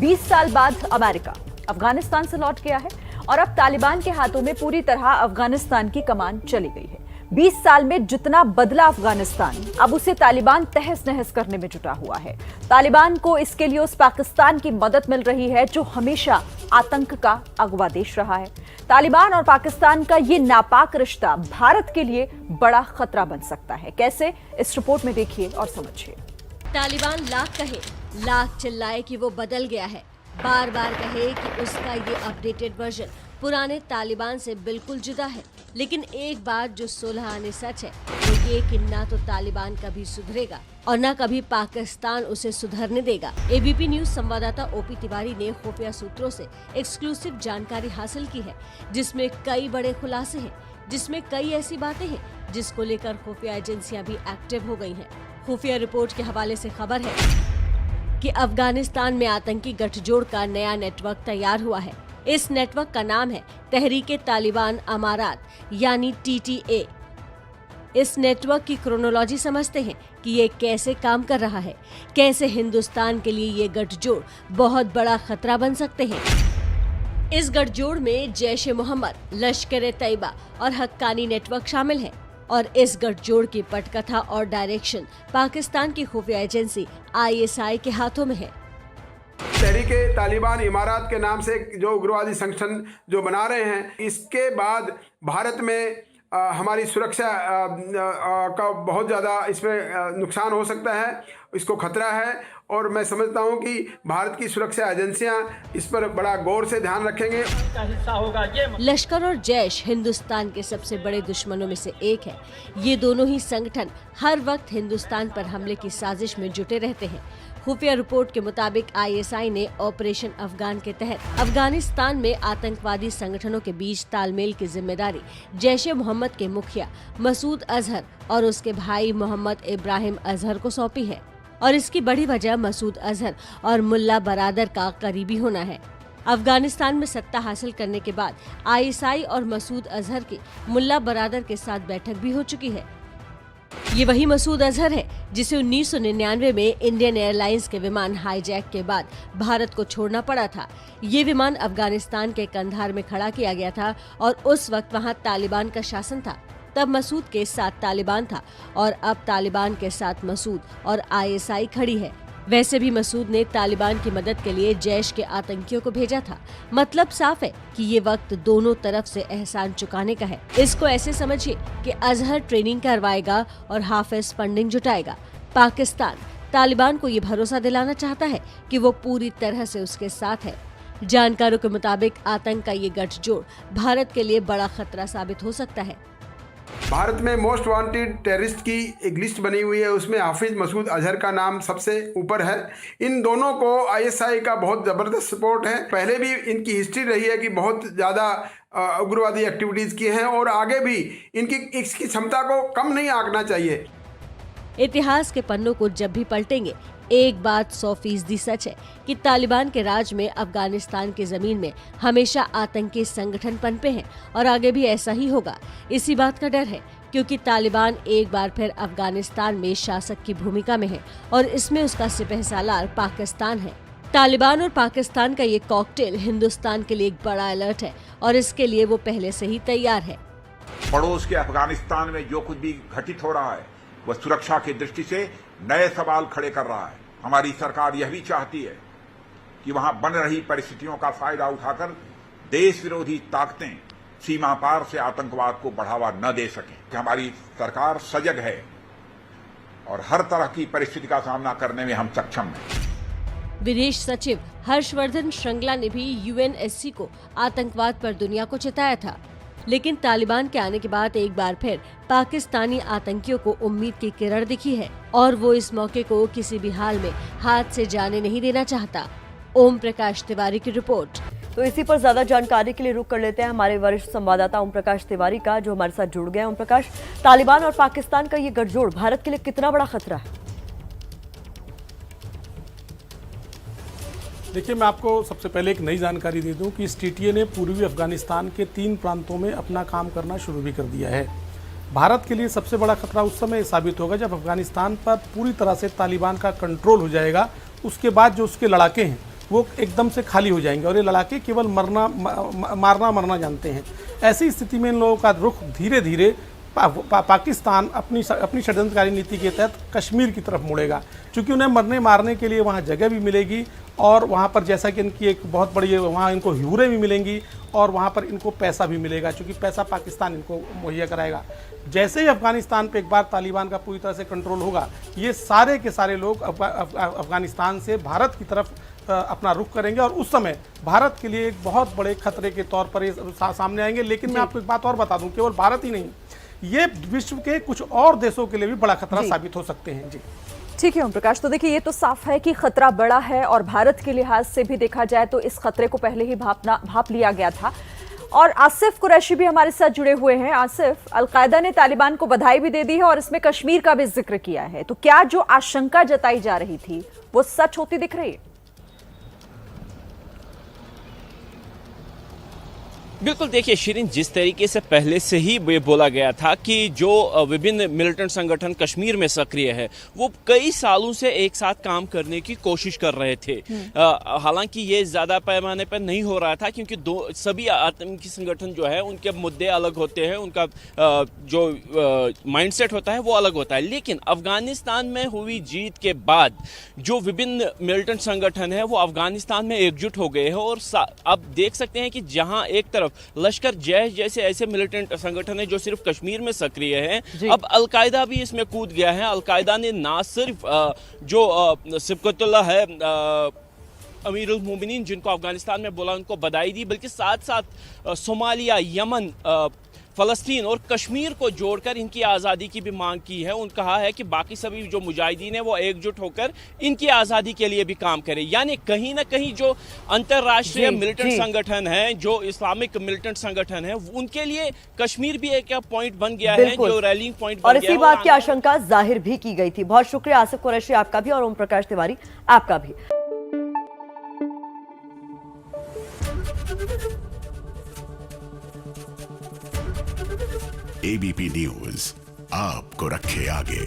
20 साल बाद अमेरिका अफगानिस्तान से लौट गया है और अब तालिबान के हाथों में पूरी तरह अफगानिस्तान की कमान चली गई है। 20 साल में जितना बदला अफगानिस्तान, अब उसे तालिबान तहस नहस करने में जुटा हुआ है। तालिबान को इसके लिए उस पाकिस्तान की मदद मिल रही है जो हमेशा आतंक का अगवा देश रहा है। तालिबान और पाकिस्तान का ये नापाक रिश्ता भारत के लिए बड़ा खतरा बन सकता है। कैसे, इस रिपोर्ट में देखिए और समझिए। तालिबान लाख कहे, लाख चिल्लाए कि वो बदल गया है, बार बार कहे कि उसका ये अपडेटेड वर्जन पुराने तालिबान से बिल्कुल जुदा है, लेकिन एक बात जो सुलह आने सच है वो ये कि ना तो तालिबान कभी सुधरेगा और ना कभी पाकिस्तान उसे सुधरने देगा। एबीपी न्यूज संवाददाता ओपी तिवारी ने खुफिया सूत्रों से एक्सक्लूसिव जानकारी हासिल की है, जिसमें कई बड़े खुलासे हैं, जिसमें कई ऐसी बातें हैं जिसको लेकर खुफिया एजेंसियां भी एक्टिव हो गई हैं। खुफिया रिपोर्ट के हवाले से खबर है कि अफगानिस्तान में आतंकी गठजोड़ का नया नेटवर्क तैयार हुआ है। इस नेटवर्क का नाम है तहरीके तालिबान अमारात यानी TTA। इस नेटवर्क की क्रोनोलॉजी समझते हैं कि ये कैसे काम कर रहा है, कैसे हिंदुस्तान के लिए ये गठजोड़ बहुत बड़ा खतरा बन सकते हैं। इस गठजोड़ में जैश ए मोहम्मद, लश्कर ए तैयबा और हक्कानी नेटवर्क शामिल है और इस गठजोड़ की पटकथा और डायरेक्शन पाकिस्तान की खुफिया एजेंसी ISI के हाथों में है। तहरीके तालिबान इमारात के नाम से जो उग्रवादी संगठन जो बना रहे हैं, इसके बाद भारत में हमारी सुरक्षा का बहुत ज़्यादा इसमें नुकसान हो सकता है, इसको खतरा है और मैं समझता हूं कि भारत की सुरक्षा एजेंसियां इस पर बड़ा गौर से ध्यान रखेंगे। लश्कर और जैश हिंदुस्तान के सबसे बड़े दुश्मनों में से एक है। ये दोनों ही संगठन हर वक्त हिंदुस्तान पर हमले की साजिश में जुटे रहते हैं। खुफिया रिपोर्ट के मुताबिक ISI ने ऑपरेशन अफगान के तहत अफगानिस्तान में आतंकवादी संगठनों के बीच तालमेल की जिम्मेदारी जैश ए मोहम्मद के मुखिया मसूद अजहर और उसके भाई मोहम्मद इब्राहिम अजहर को सौंपी है और इसकी बड़ी वजह मसूद अजहर और मुल्ला बरादर का करीबी होना है। अफगानिस्तान में सत्ता हासिल करने के बाद ISI और मसूद अजहर की मुल्ला बरादर के साथ बैठक भी हो चुकी है। ये वही मसूद अजहर है जिसे 1999 में इंडियन एयरलाइंस के विमान हाईजैक के बाद भारत को छोड़ना पड़ा था। ये विमान अफगानिस्तान के कंधार में खड़ा किया गया था और उस वक्त वहां तालिबान का शासन था। तब मसूद के साथ तालिबान था और अब तालिबान के साथ मसूद और ISI खड़ी है। वैसे भी मसूद ने तालिबान की मदद के लिए जैश के आतंकियों को भेजा था। मतलब साफ है कि ये वक्त दोनों तरफ से एहसान चुकाने का है। इसको ऐसे समझिए कि अजहर ट्रेनिंग करवाएगा और हाफिज फंडिंग जुटाएगा। पाकिस्तान तालिबान को ये भरोसा दिलाना चाहता है कि वो पूरी तरह से उसके साथ है। जानकारों के मुताबिक आतंक का ये गठजोड़ भारत के लिए बड़ा खतरा साबित हो सकता है। भारत में मोस्ट वांटेड टेररिस्ट की एक लिस्ट बनी हुई है, उसमें हाफिज मसूद अजहर का नाम सबसे ऊपर है। इन दोनों को ISI का बहुत ज़बरदस्त सपोर्ट है। पहले भी इनकी हिस्ट्री रही है कि बहुत ज़्यादा उग्रवादी एक्टिविटीज़ की हैं और आगे भी इसकी क्षमता को कम नहीं आंकना चाहिए। इतिहास के पन्नों को जब भी पलटेंगे, एक बात 100% सच है कि तालिबान के राज में अफगानिस्तान की जमीन में हमेशा आतंकी संगठन पनपे हैं और आगे भी ऐसा ही होगा। इसी बात का डर है क्योंकि तालिबान एक बार फिर अफगानिस्तान में शासक की भूमिका में है और इसमें उसका सिपहसालार पाकिस्तान है। तालिबान और पाकिस्तान का ये कॉकटेल हिंदुस्तान के लिए एक बड़ा अलर्ट है और इसके लिए वो पहले से ही तैयार है। पड़ोस के अफगानिस्तान में जो कुछ भी घटित हो रहा है वह सुरक्षा की दृष्टि से नए सवाल खड़े कर रहा है। हमारी सरकार यह भी चाहती है कि वहां बन रही परिस्थितियों का फायदा उठाकर देश विरोधी ताकतें सीमा पार से आतंकवाद को बढ़ावा न दे सकें। हमारी सरकार सजग है और हर तरह की परिस्थिति का सामना करने में हम सक्षम हैं। विदेश सचिव हर्षवर्धन श्रृंगला ने भी UNSC को आतंकवाद पर दुनिया को चिताया था, लेकिन तालिबान के आने के बाद एक बार फिर पाकिस्तानी आतंकियों को उम्मीद की किरण दिखी है और वो इस मौके को किसी भी हाल में हाथ से जाने नहीं देना चाहता। ओम प्रकाश तिवारी की रिपोर्ट। तो इसी पर ज्यादा जानकारी के लिए रुक कर लेते हैं हमारे वरिष्ठ संवाददाता ओम प्रकाश तिवारी का, जो हमारे साथ जुड़ गए हैं। ओम प्रकाश, तालिबान और पाकिस्तान का ये गठजोड़ भारत के लिए कितना बड़ा खतरा है? देखिए, मैं आपको सबसे पहले एक नई जानकारी दे दूं कि इस TTA ने पूर्वी अफगानिस्तान के 3 प्रांतों में अपना काम करना शुरू भी कर दिया है। भारत के लिए सबसे बड़ा खतरा उस समय साबित होगा जब अफगानिस्तान पर पूरी तरह से तालिबान का कंट्रोल हो जाएगा। उसके बाद जो उसके लड़ाके हैं वो एकदम से खाली हो जाएंगे और ये लड़ाके केवल मारना मरना जानते हैं। ऐसी स्थिति में इन लोगों का रुख धीरे धीरे पाकिस्तान अपनी षड्यंत्रकारी नीति के तहत कश्मीर की तरफ मुड़ेगा, क्योंकि उन्हें मरने मारने के लिए वहाँ जगह भी मिलेगी और वहाँ पर जैसा कि इनकी एक बहुत बड़ी वहाँ इनको ह्यूरें भी मिलेंगी और वहाँ पर इनको पैसा भी मिलेगा, क्योंकि पैसा पाकिस्तान इनको मुहैया कराएगा। जैसे ही अफगानिस्तान पे एक बार तालिबान का पूरी तरह से कंट्रोल होगा, ये सारे के सारे लोग अफगानिस्तान से भारत की तरफ अपना रुख करेंगे और उस समय भारत के लिए एक बहुत बड़े खतरे के तौर पर ये सामने आएंगे। लेकिन मैं आपको एक बात और बता दूं, केवल भारत ही नहीं, ये विश्व के कुछ और देशों के लिए भी बड़ा खतरा साबित हो सकते हैं। जी ठीक है ओम प्रकाश, तो देखिए ये तो साफ है कि खतरा बड़ा है और भारत के लिहाज से भी देखा जाए तो इस खतरे को पहले ही भाप लिया गया था। और आसिफ कुरैशी भी हमारे साथ जुड़े हुए हैं। आसिफ, अलकायदा ने तालिबान को बधाई भी दे दी है और इसमें कश्मीर का भी जिक्र किया है, तो क्या जो आशंका जताई जा रही थी वो सच होती दिख रही है? बिल्कुल, देखिए शिरीन, जिस तरीके से पहले से ही ये बोला गया था कि जो विभिन्न मिलिटेंट संगठन कश्मीर में सक्रिय है वो कई सालों से एक साथ काम करने की कोशिश कर रहे थे। हालांकि ये ज़्यादा पैमाने पर नहीं हो रहा था, क्योंकि सभी आतंकी संगठन जो है उनके मुद्दे अलग होते हैं, उनका जो माइंडसेट होता है वो अलग होता है। लेकिन अफगानिस्तान में हुई जीत के बाद जो विभिन्न मिलिटेंट संगठन है वो अफगानिस्तान में एकजुट हो गए हैं और अब देख सकते हैं कि जहाँ एक तरफ लश्कर जैश जैसे ऐसे मिलिटेंट संगठन है जो सिर्फ कश्मीर में सक्रिय हैं, अब अलकायदा भी इसमें कूद गया है। अलकायदा ने ना सिर्फ जो सिबकतुल्लाह है अमीरुल मोमिनीन जिनको अफगानिस्तान में बोला उनको बधाई दी, बल्कि साथ साथ सोमालिया, यमन, फ़लस्तीन और कश्मीर को जोड़कर इनकी आज़ादी की भी मांग की है। उन्होंने कहा है कि बाकी सभी जो मुजाहिदीन हैं वो एकजुट होकर इनकी आज़ादी के लिए भी काम करें। यानी कहीं ना कहीं जो अंतर्राष्ट्रीय मिलिटेंट संगठन है, जो इस्लामिक मिलिटेंट संगठन है, उनके लिए कश्मीर भी एक पॉइंट बन गया है, जो रैलिंग पॉइंट और इसी बात की आशंका जाहिर भी की गई थी। बहुत शुक्रिया आसिफ कुरैशी आपका भी और ओम प्रकाश तिवारी आपका भी। एबीपी न्यूज आपको रखे आगे।